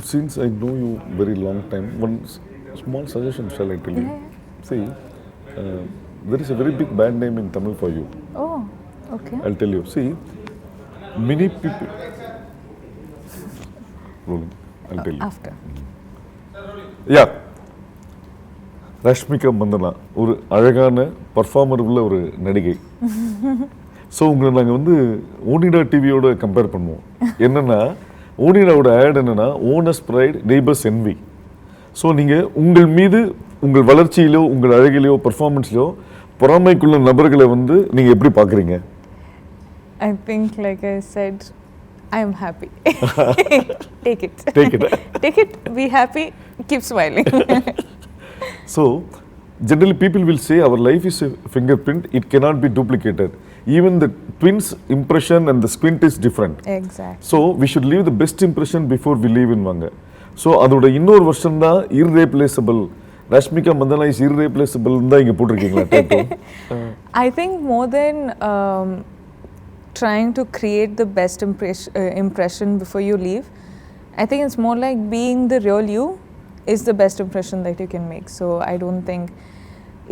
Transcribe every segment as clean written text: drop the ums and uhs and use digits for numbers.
Since I know you very long time, one small suggestion shall I tell you? Yeah. See, there is a very big bad name in Tamil for you. Oh, okay. I'll tell you. See, many people. Rolling. I'll tell you. After. Yeah. Rashmika Mandhana ஒரு அழகான performer உள்ள ஒரு நடிகை. So உங்களை நாங்கள் வந்து ஓனிடா டிவியோட compare பண்ணுவோம். என்னென்னா ஓனிடாவோட ஆட் என்னென்னா owner's pride neighbour's envy. So நீங்கள் உங்கள் மீது உங்கள் வளர்ச்சியிலோ உங்கள் அழகிலையோ பர்ஃபார்மன்ஸ்லையோ பொறாமைக்குள்ள நபர்களை வந்து நீங்கள் எப்படி பார்க்குறீங்க? I think, like I said, I am happy. Take it. Take it. Take it, be happy, keep smiling. So, generally people will say our life is a fingerprint, it cannot be duplicated. Even the twins' impression and the squint is different. Exactly. So, we should leave the best impression before we leave in வாங்க. So, அதோட இன்னொரு வருஷன் தான் irreplaceable. Rashmika Mandhana is irreplaceable தான் இங்கே போட்டிருக்கீங்களா டேட்டோ? I think more than trying to create the best impression before you leave, I think it's more like being the real you is the best impression that you can make. So I don't think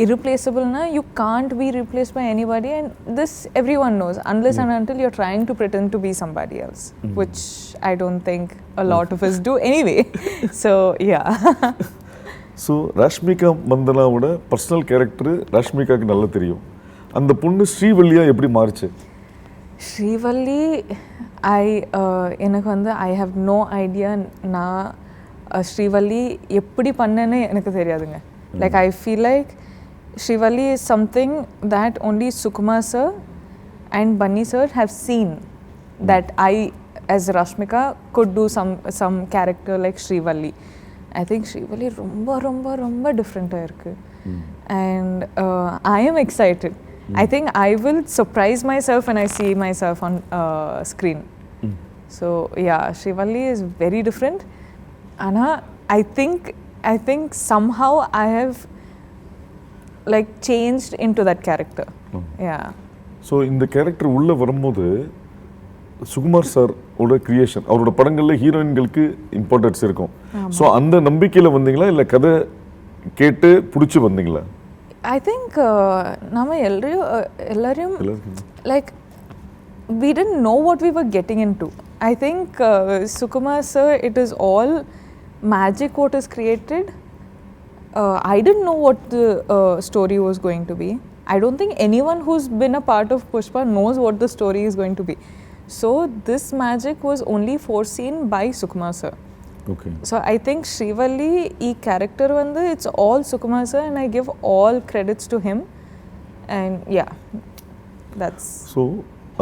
irreplaceable na, you can't be replaced by anybody, and this everyone knows unless and until you're trying to pretend to be somebody else, which I don't think a lot of us do anyway. So yeah. So Rashmika மந்தனாவோட personal character ரஷ்மிகாவுக்கு நல்லா தெரியும். அந்த பொண்ணு ஸ்ரீவல்லியா எப்படி மாறுச்சு? ஸ்ரீவல்லி எனக்கு வந்து ஐ ஹவ் நோ ஐடியா. நான் ஸ்ரீவல்லி எப்படி பண்ணேன்னு எனக்கு தெரியாதுங்க. Like I feel like Srivalli is something that only Sukumar sir and Bunny sir have seen that I as Rashmika could do some character like Srivalli. I think Srivalli ரொம்ப டிஃப்ரெண்ட்டாக இருக்குது. And I am excited. I think I will surprise myself when I see myself on screen. So yeah, Srivalli is very different. Anna, I think somehow I have like changed into that character. Yeah. So இந்த character உள்ளே வரும்போது Sukumar sir ஓட creation, அவரோட படங்களில் ஹீரோயின்களுக்கு importance இருக்கும். So அந்த நம்பிக்கையில் வந்தீங்களா இல்லை கதை கேட்டு பிடிச்சி வந்தீங்களா? I think நம்ம எல்லாரையும் like we didn't know what we were getting into. I think Sukumar sir, it is all magic what is created. I didn't know what the story was going to be. I don't think anyone who's been a part of Pushpa knows what the story is going to be. So this magic was only foreseen by Sukumar sir. Okay. So I think Srivalli character vandu it's all Sukumar sir, and I give all credits to him. And yeah, that's. So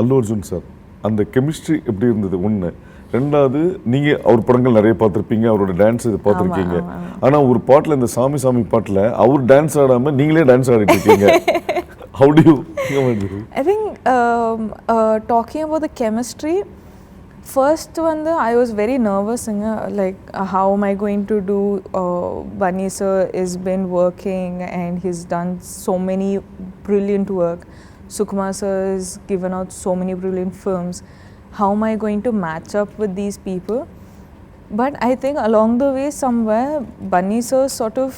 Allu Arjun sir, அந்த chemistry எப்படி இருந்தது? ஒன்று. ரெண்டாவது, நீங்கள் அவர் படங்கள் நிறைய பார்த்துருப்பீங்க, அவரோட டான்ஸ் இது பார்த்துருக்கீங்க. ஆனால் ஒரு பாட்டில், இந்த சாமி பாட்டில் அவர் டான்ஸ் ஆடாமல் நீங்களே டான்ஸ் ஆடிட்டு இருக்கீங்க. How do you think? I think talking about the chemistry, first one I was very nervous, like how am I going to do? Bunny sir has been working and he's done so many brilliant work. Sukumar sir has given out so many brilliant films. How am I going to match up with these people? But I think along the way somewhere Bunny sir sort of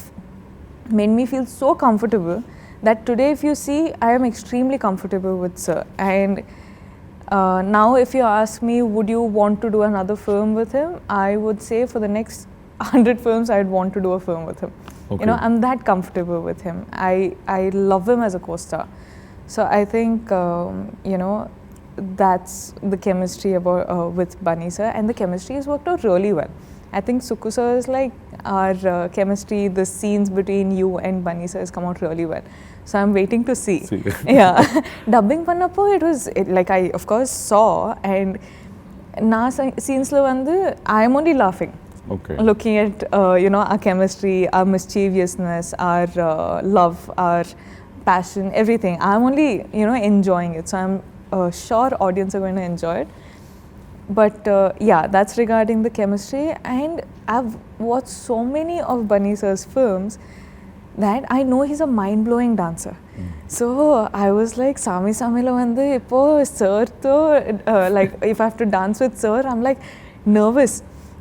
made me feel so comfortable that today if you see I am extremely comfortable with sir. And now if you ask me would you want to do another film with him, I would say for the next 100 films I'd want to do a film with him. Okay. You know, I'm that comfortable with him. I love him as a co-star. So I think you know, that's the chemistry about with Bunny sir, and the chemistry has worked out really well. I think Suku sir is like our chemistry, the scenes between you and Bunny sir has come out really well. So I'm waiting to see. Yeah. Dubbing pannappo, like I of course saw, and na scenes la vandu I am only laughing. Okay. Looking at you know, our chemistry, our mischievousness, our love, our passion, everything. I'm only, you know, enjoying it. So I'm sure audience are going to enjoy it. But yeah, that's regarding the chemistry. And I've watched so many of Bunny sir's films that I know he's a mind-blowing dancer. So I was like, Sami la vandu ipo sir tho like if I have to dance with sir, I'm like nervous.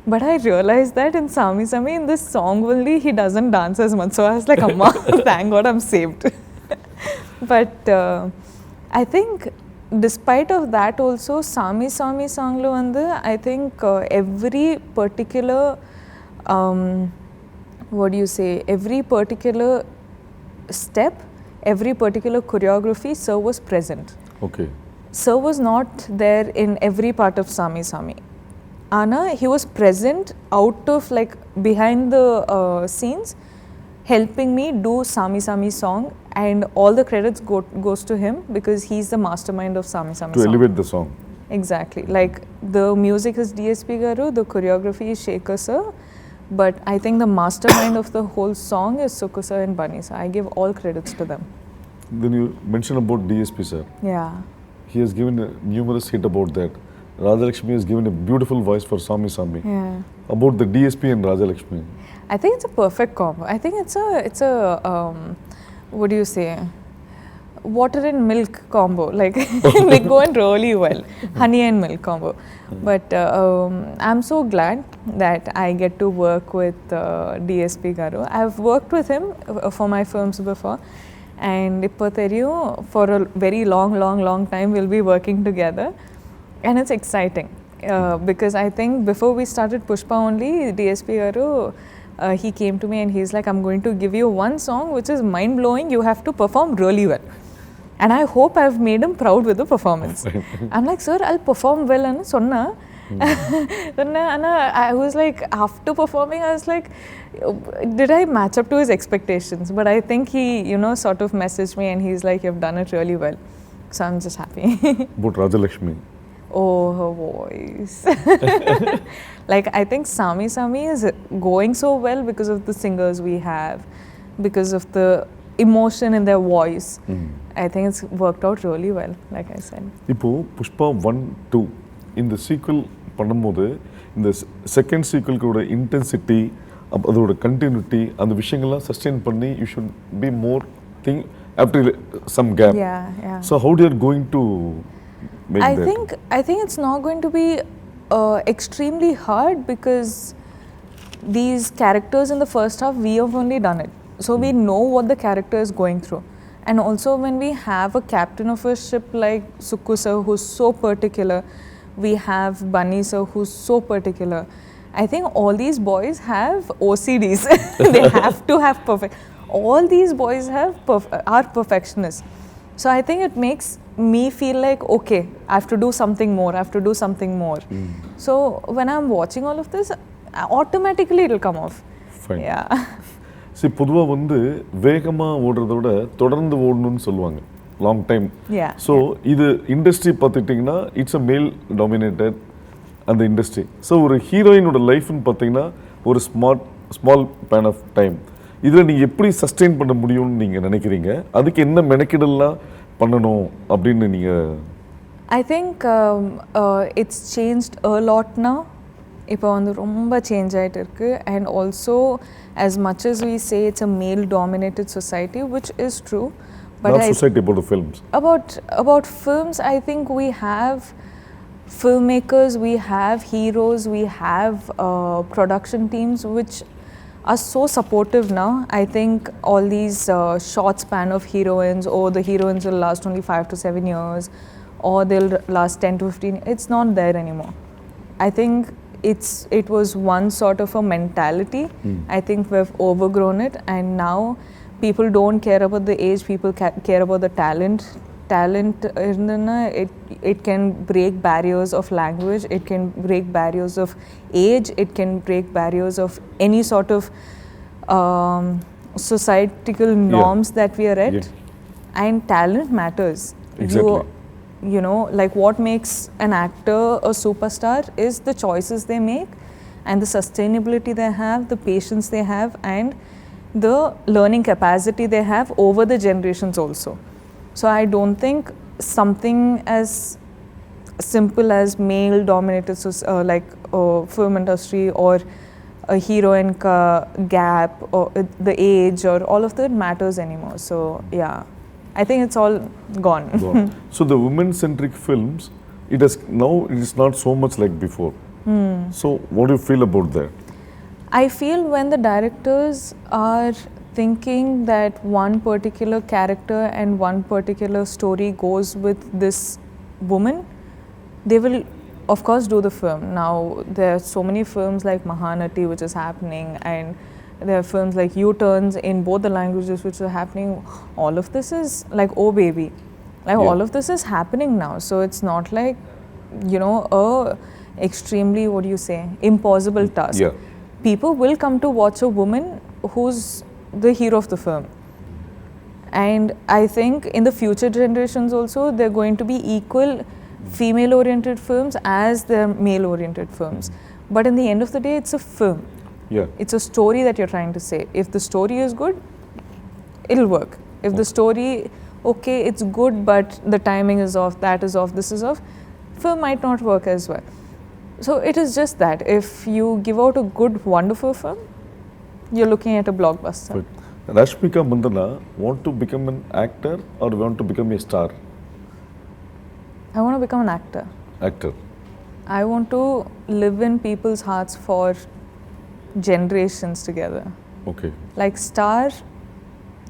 But I realized that in Sami Sami, in this song only, he doesn't dance as much. So I was like, Amma, thank God I'm saved. But I think despite of that also, Sami Sami song lo vandu, I think every particular, what do you say, every particular step, every particular choreography, Sir was present. Okay. Sir was not there in every part of Sami Sami. Anna, he was present out of like behind the scenes, helping me do Sami Sami song, and all the credits goes to him because he's the mastermind of Sami Sami To song. elevate the song. Exactly. Like the music is DSP Garu, the choreography is Shekhar sir, but I think the mastermind of the whole song is Sukku sir and Bunny sir. I give all credits to them. Then you mentioned about DSP sir. Yeah. He has given a numerous hit about that. Rajalakshmi has given a beautiful voice for Sami Sami. Yeah. About the DSP and Rajalakshmi. I think it's a perfect combo. I think it's a what do you say? Water and milk combo. Like they go in really well. Honey and milk combo. But I'm so glad that I get to work with DSP Garu. I've worked with him for my films before. And ipo theriyum, for a very long time we'll be working together. And it's exciting because I think before we started Pushpa only, DSP Garu, he came to me and he's like, I'm going to give you one song which is mind blowing. You have to perform really well. And I hope I've made him proud with the performance. I'm like, sir, I'll perform well. And sonna. Then I was like, after performing, I was like, did I match up to his expectations? But I think he, you know, sort of messaged me and he's like, you've done it really well. So I'm just happy. About Rajalakshmi. Oh, her voice. Like, I think Sami Sami is going so well because of the singers we have, because of the emotion in their voice. I think it's worked out really well, like I said. இப்போ புஷ்பா 1, 2 இந்த sequel பண்ணும்போது இந்த second சீக்வல்கோட intensity அதோட continuity அந்த விஷயங்கள்லாம் sustain பண்ணி you should be more thing after some gap. Yeah. So how do are going to make I that? think it's not going to be extremely hard because these characters in the first half, we have only done it. So we know what the character is going through. And also when we have a captain of a ship like Sukku sir who's so particular, we have Bunny sir who's so particular. I think all these boys have OCDs. They have to have perfect. All these boys are perfectionists. So I think it makes me feel like, okay, I have to do something more, I have to do something more. So when I'm watching all of this, automatically it'll come off. Fine. Yeah. சரி, பொதுவாக வந்து வேகமாக ஓடுறத விட தொடர்ந்து ஓடணும்னு சொல்லுவாங்க long time. Yeah. So இது industry பார்த்துக்கிட்டிங்கன்னா it's a மேல் டாமினேட்டட் அந்த இண்டஸ்ட்ரி. ஸோ ஒரு ஹீரோயினோட லைஃப்னு பார்த்தீங்கன்னா ஒரு ஸ்மால் பேன் ஆஃப் டைம். இதில் நீங்கள் எப்படி சஸ்டெயின் பண்ண முடியும்னு நீங்கள் நினைக்கிறீங்க? அதுக்கு என்ன மெனக்கிடலாம் பண்ணணும் அப்படின்னு நீங்கள்? I think it's changed a lot now. இப்போ வந்து ரொம்ப சேஞ்ச் ஆகிட்டு இருக்கு. And also, as much as we say it's a male dominated society, which is true, but Not society, about the films. About films, I think we have filmmakers, we have heroes, we have production teams which are so supportive now. I think all these short span of heroines, or the heroines will last only 5 to 7 years, or they'll last 10 to 15. It's not there anymore. I think it was one sort of a mentality. I think we've overgrown it, and now people don't care about the age, people care about the talent. It can break barriers of language, it can break barriers of age, it can break barriers of any sort of societal norms that we are at. And talent matters. Exactly. You know, like what makes an actor a superstar is the choices they make, and the sustainability they have, the patience they have, and the learning capacity they have over the generations also. So I don't think something as simple as male dominated like film industry or a heroine gap or the age or all of that matters anymore. So yeah, I think it's all gone. So the women-centric films, it is now, it is not so much like before. So what do you feel about that? I feel when the directors are thinking that one particular character and one particular story goes with this woman, they will of course do the film. Now there are so many films like Mahanati which is happening, and there are films like U-turns in both the languages which are happening. All of this is like Oh Baby, like Yeah. all of this is happening now, so it's not like, you know, a extremely, what do you say, impossible task. Yeah. People will come to watch a woman who's the hero of the film. And I think in the future generations also, they're going to be equal female oriented films as the male oriented films. But in the end of the day, it's a film. Yeah. It's a story that you're trying to say. If the story is good, it'll work. If the story, okay, it's good, but the timing is off, that is off, this is off, film might not work as well. So it is just that. If you give out a good, wonderful film, you're looking at a blockbuster. But Rashmika Mandana want to become an actor or want to become a star? I want to become an actor. Actor. I want to live in people's hearts for generations together. Okay. Like star,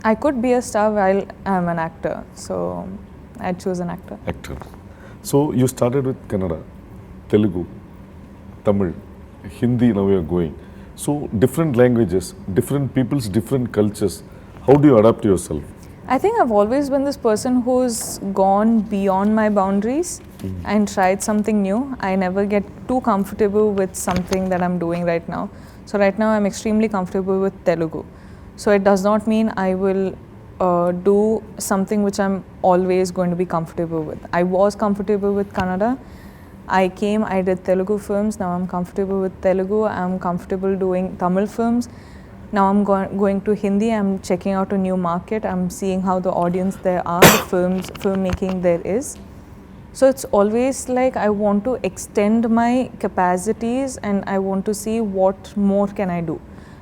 I could be a star while I'm an actor. So I'd choose an actor. Actor. So you started with Kannada, Telugu, Tamil, Hindi, now you are going. So different languages, different people's different cultures. How do you adapt yourself? I think I've always been this person who's gone beyond my boundaries and tried something new. I never get too comfortable with something that I'm doing right now. So right now I'm extremely comfortable with Telugu. So it does not mean I will do something which I'm always going to be comfortable with. I was comfortable with Kannada. I came, I did Telugu films. Now I'm comfortable with Telugu. I'm comfortable doing Tamil films. Now I'm going to Hindi. I'm checking out a new market. I'm seeing how the audience there are, the filmmaking there is. So it's always like I want to extend my capacities and I want to see what more can I do.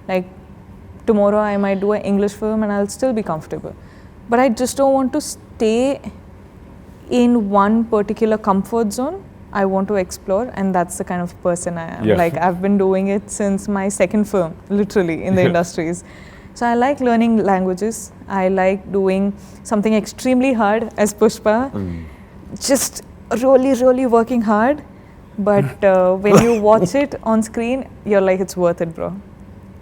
Like tomorrow I might do an English film and I'll still be comfortable. But I just don't want to stay in one particular comfort zone. I want to explore, and that's the kind of person I am. Yeah. Like I've been doing it since my second film, literally, in the industries. So I like learning languages. I like doing something extremely hard as Pushpa. Just really working hard. But when you watch it on screen, you're like, it's worth it, bro.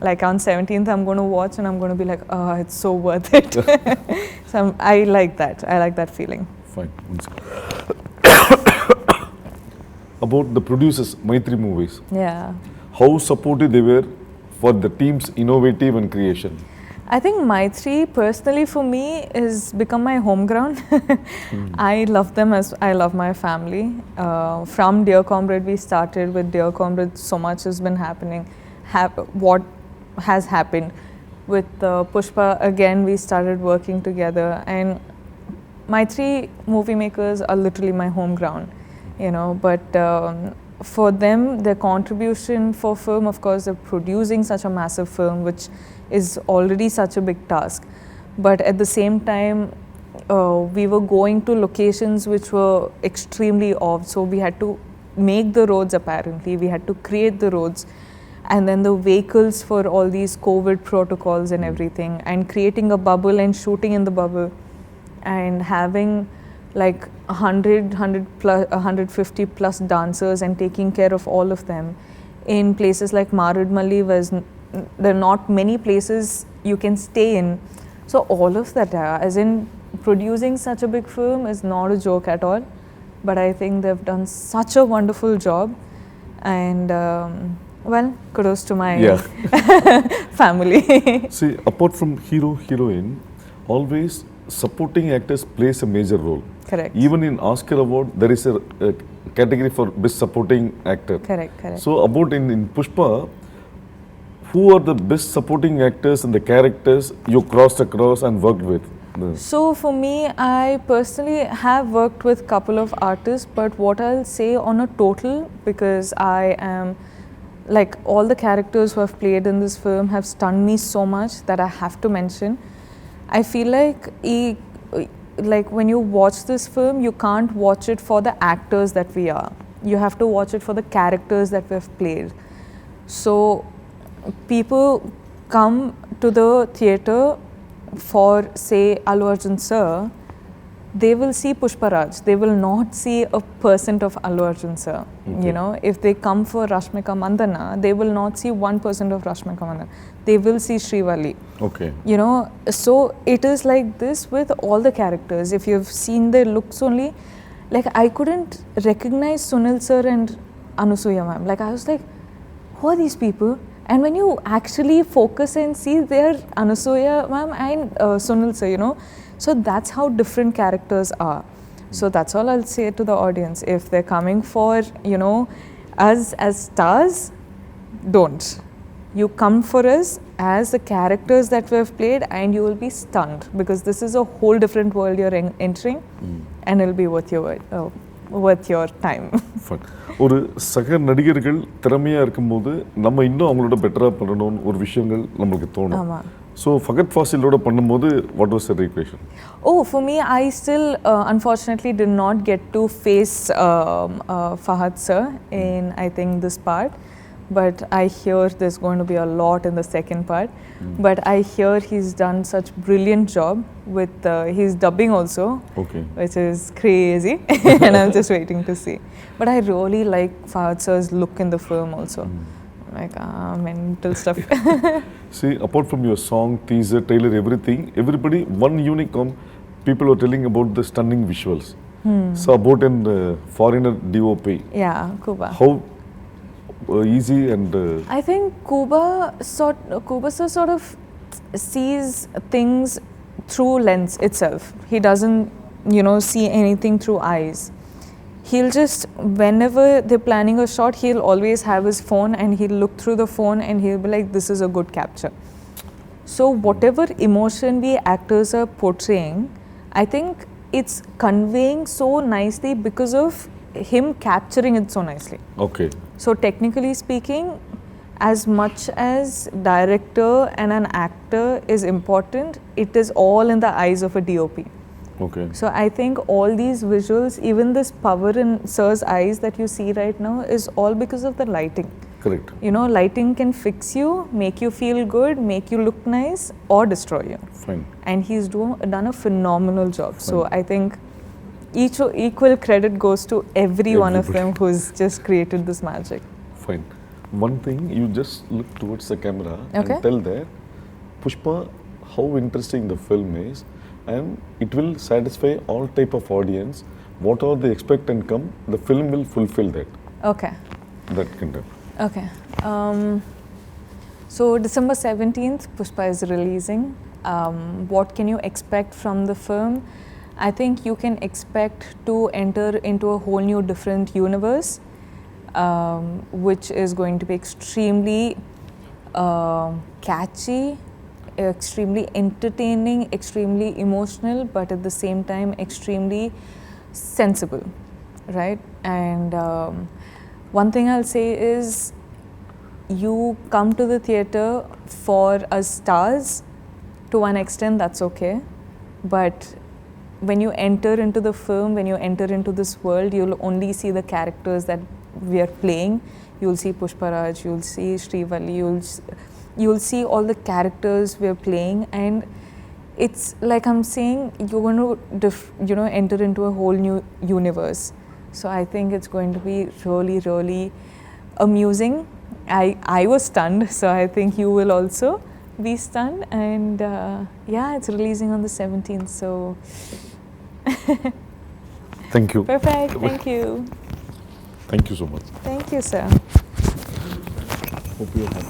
Like on 17th, I'm going to watch and I'm going to be like, oh, it's so worth it. So I like that. I like that feeling. Fine. About the producers, Maitri Movies. Yeah. How supportive they were for the team's innovative and creation. I think Maitri, personally for me, is become my home ground. I love them as I love my family. From Dear Comrade, we started with Dear Comrade. So much has been happening. What has happened with Pushpa? Again, we started working together, and Maitri movie makers are literally my home ground. You know, but for them, their contribution for film, of course, they're producing such a massive film, which is already such a big task. But at the same time, we were going to locations which were extremely off. So we had to make the roads, apparently. We had to create the roads. And then the vehicles for all these COVID protocols and everything. And creating a bubble and shooting in the bubble. And having like 150 plus dancers and taking care of all of them in places like Marudmalli, where there are not many places you can stay in. So all of that, as in producing such a big film is not a joke at all. But I think they've done such a wonderful job, and well, kudos to my family. See, apart from hero, heroine, always supporting actors plays a major role. Correct. Even in Oscar award, there is a category for best supporting actor. Correct. So about in Pushpa, who are the best supporting actors and the characters you crossed across and worked with? So for me, I personally have worked with a couple of artists, but what I'll say on a total, because I am like all the characters who have played in this film have stunned me so much that I have to mention. I feel like when you watch this film, you can't watch it for the actors that we are. You have to watch it for the characters that we've played. So people come to the theatre for, say, Allu Arjun sir, they will see Pushparaj. They will not see a percent of Allu Arjun sir. Okay. You know, if they come for Rashmika Mandana, they will not see 1% of Rashmika Mandana. They will see Srivalli. Okay. You know, so it is like this with all the characters. If you've seen their looks only, like I couldn't recognize Sunil sir and Anusuya ma'am. Like I was like, who are these people? And when you actually focus and see, they're Anusuya ma'am and Sunil sir, you know. So that's how different characters are. So that's all I'll say to the audience. If they're coming for, you know, us as stars, don't. You come for us as the characters that we have played and you will be stunned because this is a whole different world you're entering and it'll be worth your time. Fun. ஒரு சக நடிகர்கள் திறமையாக இருக்கும்போது நம்ம இன்னும் அவங்களோட பெட்டராக பண்ணணும்னு ஒரு விஷயங்கள் நம்மளுக்கு தோணும். ஆமாம். ஸோ ஃபகத் ஃபாசிலோட பண்ணும்போது what was your equation? Oh, for me, I still unfortunately did not get to face Fahad sir in, I think, this part. But I hear there's going to be a lot in the second part. But I hear he's done such brilliant job with his dubbing also, Okay. which is crazy. And I'm just waiting to see. But I really like Fahad sir's look in the film also. Like mental stuff. See, apart from your song, teaser, trailer, everything, everybody, one unicorn, people were telling about the stunning visuals. So about an foreigner DOP. Yeah, Kuba. How easy and I think Kuba sir sort of sees things through lens itself. He doesn't, you know, see anything through eyes. He'll just, whenever they're planning a shot, he'll always have his phone and he'll look through the phone and he'll be like, this is a good capture. So whatever emotion we actors are portraying, I think it's conveying so nicely because of him capturing it so nicely. okay. So technically speaking, as much as director and an actor is important, it is all in the eyes of a DOP. Okay. So I think all these visuals, even this power in Sir's eyes that you see right now, is all because of the lighting. Correct. You know, lighting can fix you, make you feel good, make you look nice, or destroy you. Fine. And he's done a phenomenal job. So I think equal credit goes to every one of them who's just created this magic. Fine. One thing, you just look towards the camera Okay. and tell that Pushpa, how interesting the film is, and it will satisfy all type of audience. Whatever they expect and come, the film will fulfill that. Okay. That kind of. Okay. So December 17th, Pushpa is releasing. What can you expect from the film? I think you can expect to enter into a whole new different universe, which is going to be extremely catchy, extremely entertaining, extremely emotional, but at the same time extremely sensible, right? And one thing I'll say is, you come to the theatre for us stars. To one extent, that's okay. But when you enter into the film, when you enter into this world, you'll only see the characters that we are playing. You'll see Pushparaj, you'll see Srivalli, you'll see all the characters we are playing, and it's like I'm saying, you're going to enter into a whole new universe. So I think it's going to be really, really amusing. I was stunned, so I think you will also be stunned. And yeah, it's releasing on the 17th. So Thank you. perfect. Thank you. Thank you so much. Thank you, sir. Hope you're happy.